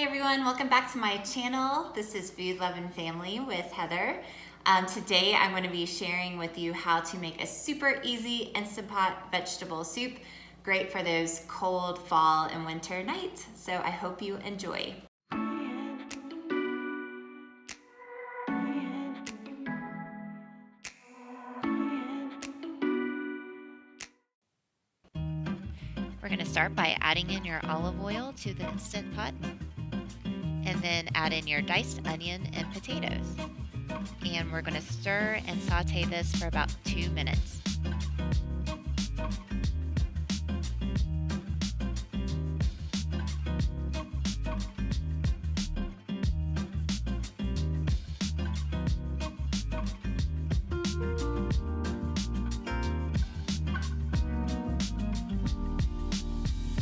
everyone, welcome back to my channel. This is Food Lovin' Family with Heather. Today I'm going to be sharing with you how to make a super easy Instant Pot vegetable soup, great for those cold fall and winter nights. So I hope you enjoy. We're going to start by adding in your olive oil to the Instant Pot, and then add in your diced onion and potatoes. And we're going to stir and saute this for about 2 minutes.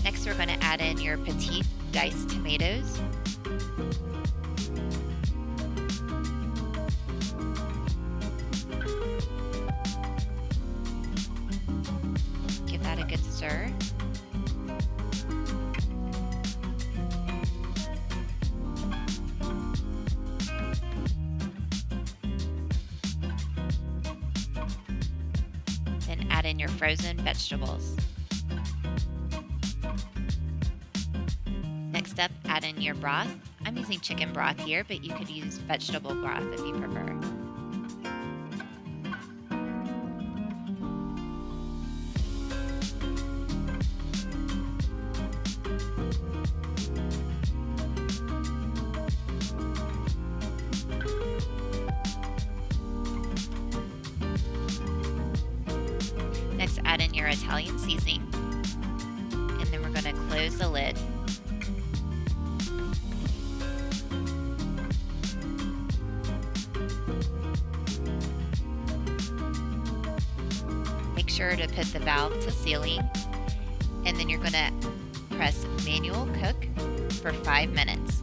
Next, we're going to add in your petite diced tomatoes. Give that a good stir. Then add in your frozen vegetables. Next up, add in your broth. I'm using chicken broth here, but you could use vegetable broth if you prefer. Next, add in your Italian seasoning, and then we're going to close the lid. Make sure to put the valve to sealing, and then you're going to press manual cook for 5 minutes.